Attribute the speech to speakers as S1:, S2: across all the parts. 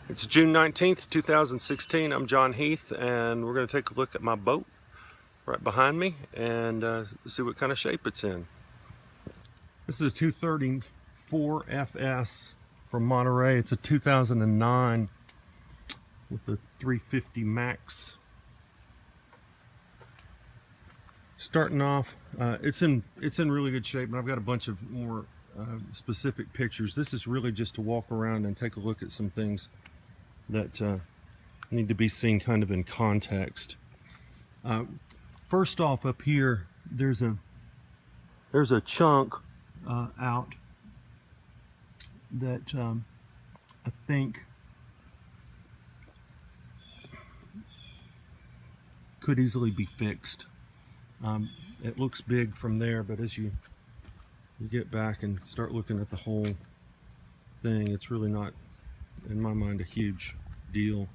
S1: It's June 19th, 2016. I'm John Heath, and we're going to take a look at my boat right behind me and see what kind of shape it's in. This is a 234 FS from Monterey. It's a 2009 with the 350 max. Starting off, it's in really good shape, and I've got a bunch of more specific pictures. This is really just to walk around and take a look at some things that need to be seen kind of in context. First off, up here, there's a chunk out that I think could easily be fixed. It looks big from there, but as you get back and start looking at the whole thing, it's really not, in my mind, a huge deal.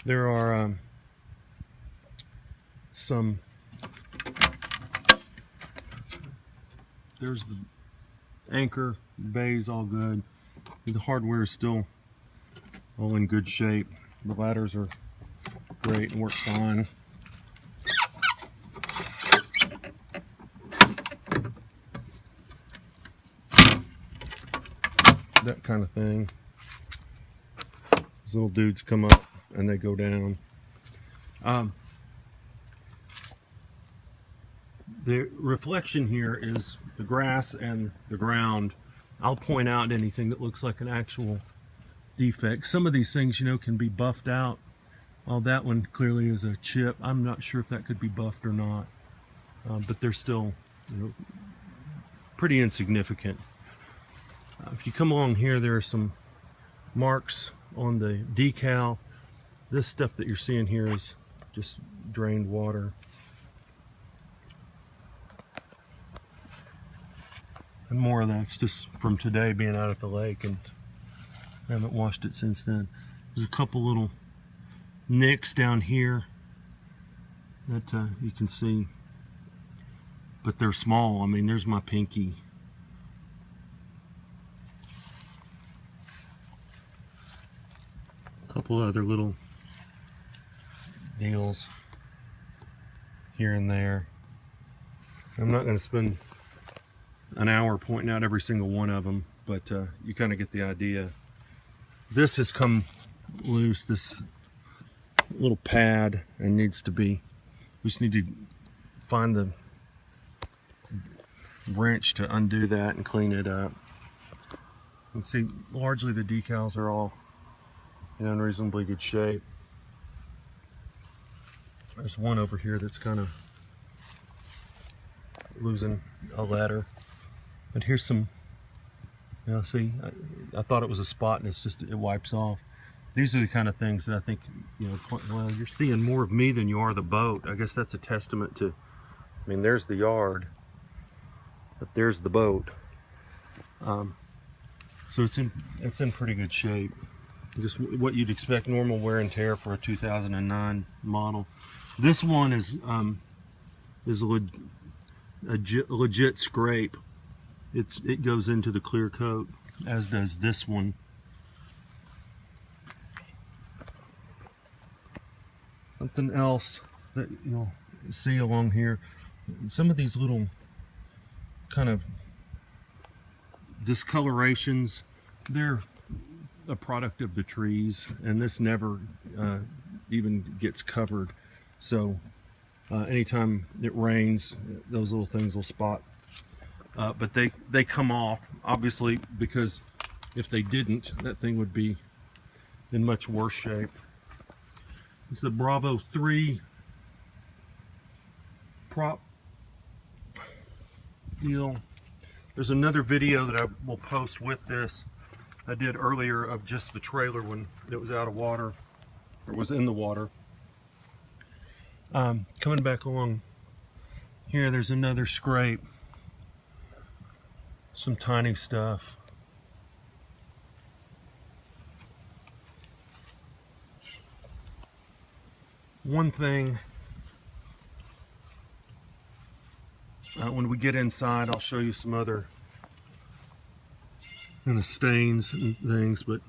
S1: There are there's the anchor, the bay's all good. The hardware is still all in good shape. The ladders are great and work fine. That kind of thing. These little dudes come up and they go down. The reflection here is the grass and the ground. I'll point out anything that looks like an actual defect. Some of these things, can be buffed out. Well, that one clearly is a chip. I'm not sure if that could be buffed or not, but they're still, pretty insignificant. If you come along here, there are some marks on the decal. This stuff that you're seeing here is just drained water. And more of that's just from today being out at the lake, and I haven't washed it since then. There's a couple little nicks down here that you can see, but they're small. I mean, there's my pinky. A couple other little deals here and there. I'm not going to spend an hour pointing out every single one of them, but you kind of get the idea. This has come loose, this little pad, and needs to be, we just need to find the wrench to undo that and clean it up. You can see largely the decals are all in reasonably good shape. There's one over here that's kind of losing a ladder. And here's some, see, I thought it was a spot, and it wipes off. These are the kind of things that I think, well, you're seeing more of me than you are the boat. I guess that's a testament to, there's the yard, but there's the boat. So it's in pretty good shape. Just what you'd expect, normal wear and tear for a 2009 model. This one is a legit scrape. It goes into the clear coat, as does this one. Something else that you'll see along here, some of these little kind of discolorations, they're a product of the trees, and this never even gets covered. So anytime it rains, those little things will spot. But they come off, obviously, because if they didn't, that thing would be in much worse shape. It's the Bravo 3 prop deal. There's another video that I will post with this I did earlier of just the trailer when it was out of water, or was in the water. Coming back along here, there's another scrape. Some tiny stuff. One thing, when we get inside, I'll show you some other kind of stains and things, but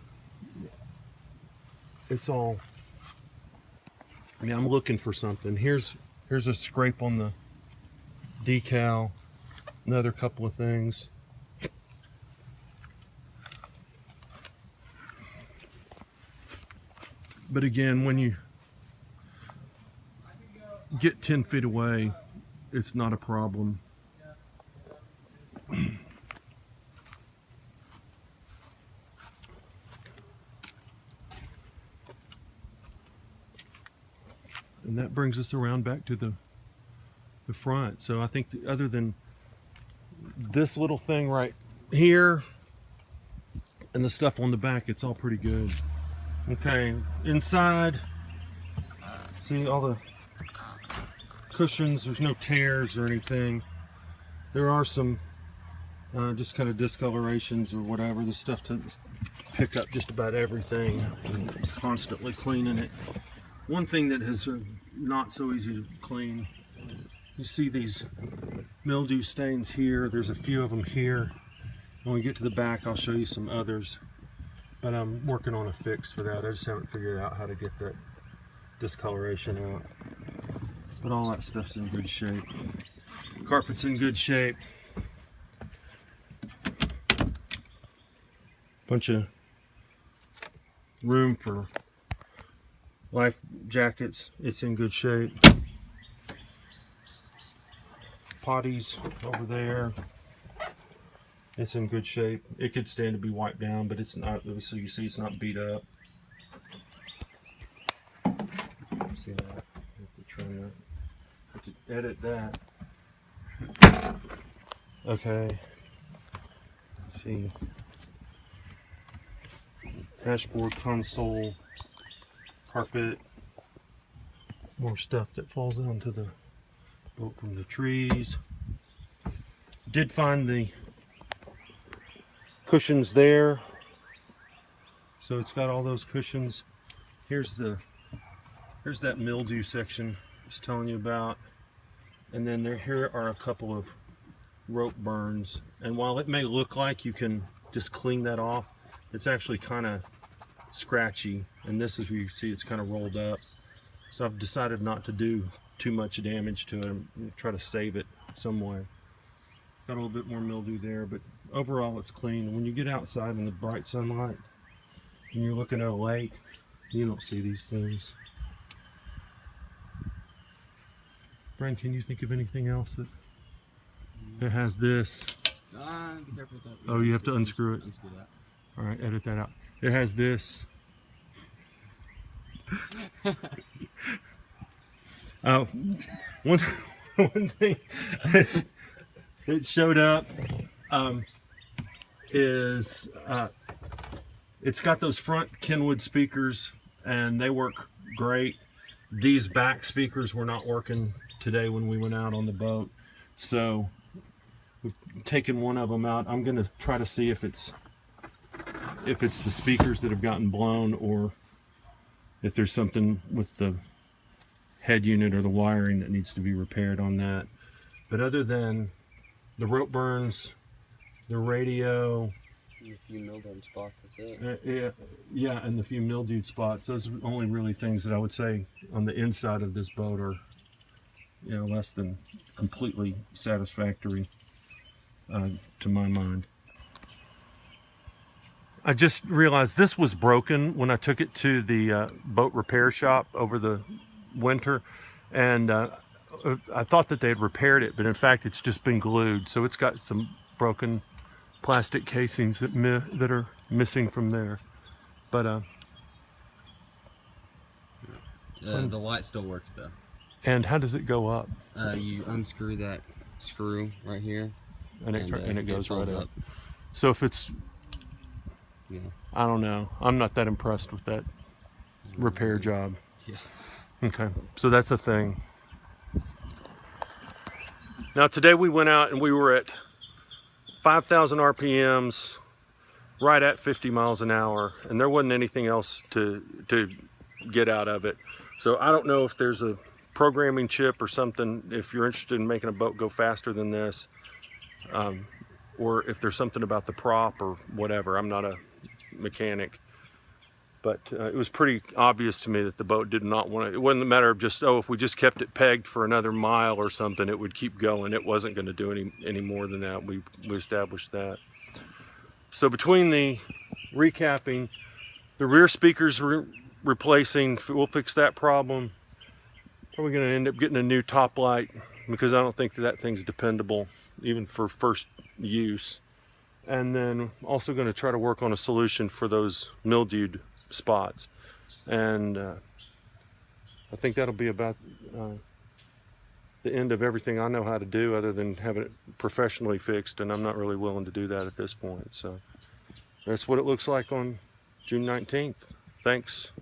S1: it's all, I mean, I'm looking for something. Here's a scrape on the decal, another couple of things. But again, when you get 10 feet away, it's not a problem. And that brings us around back to the front. So I think other than this little thing right here and the stuff on the back, it's all pretty good. Okay, inside, see all the cushions, there's no tears or anything. There are some just kind of discolorations or whatever. The stuff to pick up just about everything and constantly cleaning it. One thing that is not so easy to clean, you see these mildew stains here. There's a few of them here. When we get to the back, I'll show you some others. But I'm working on a fix for that. I just haven't figured out how to get that discoloration out. But all that stuff's in good shape. Carpet's in good shape. Bunch of room for life jackets. It's in good shape. Potties over there. It's in good shape. It could stand to be wiped down, but it's not. So you see, it's not beat up. See that? I have to trim that. I have to edit that. Okay. Let's see. Dashboard, console, carpet. More stuff that falls onto the boat from the trees. Did find the cushions there, so it's got all those cushions. Here's that mildew section I was telling you about, and then here are a couple of rope burns, and while it may look like you can just clean that off, it's actually kind of scratchy, and this is where you see it's kind of rolled up. So I've decided not to do too much damage to it and try to save it some way. Got a little bit more mildew there, but overall it's clean. When you get outside in the bright sunlight and you're looking at a lake, you don't see these things. Brian, can you think of anything else that has this?
S2: Be careful with that.
S1: Oh, you have to unscrew it.
S2: Unscrew that.
S1: All right, edit that out. It has this. One thing that showed up is it's got those front Kenwood speakers, and they work great. These back speakers were not working today when we went out on the boat, so we've taken one of them out. I'm going to try to see if it's the speakers that have gotten blown, or if there's something with the head unit or the wiring that needs to be repaired on that. But other than the rope burns, the radio,
S2: a few mildewed spots, that's it.
S1: yeah, and the few mildewed spots, those are only really things that I would say on the inside of this boat are, less than completely satisfactory to my mind. I just realized this was broken when I took it to the boat repair shop over the winter, and I thought that they had repaired it, but in fact it's just been glued, so it's got some broken plastic casings that are missing from there. But
S2: the light still works though.
S1: And how does it go up?
S2: You unscrew that screw right here,
S1: and it goes right up. So if it's,
S2: yeah,
S1: I don't know, I'm not that impressed with that repair job.
S2: Yeah.
S1: Okay, so that's a thing. Now today we went out and we were at 5,000 RPMs, right at 50 miles an hour, and there wasn't anything else to get out of it. So I don't know if there's a programming chip or something, if you're interested in making a boat go faster than this, or if there's something about the prop or whatever. I'm not a mechanic. But it was pretty obvious to me that the boat did not want to. It wasn't a matter of just, oh, if we just kept it pegged for another mile or something, it would keep going. It wasn't going to do any more than that. We established that. So between the recapping, the rear speakers replacing, we'll fix that problem. Probably going to end up getting a new top light because I don't think that thing's dependable even for first use. And then also going to try to work on a solution for those mildewed spots. And I think that'll be about the end of everything I know how to do other than having it professionally fixed, and I'm not really willing to do that at this point. So that's what it looks like on June 19th. Thanks.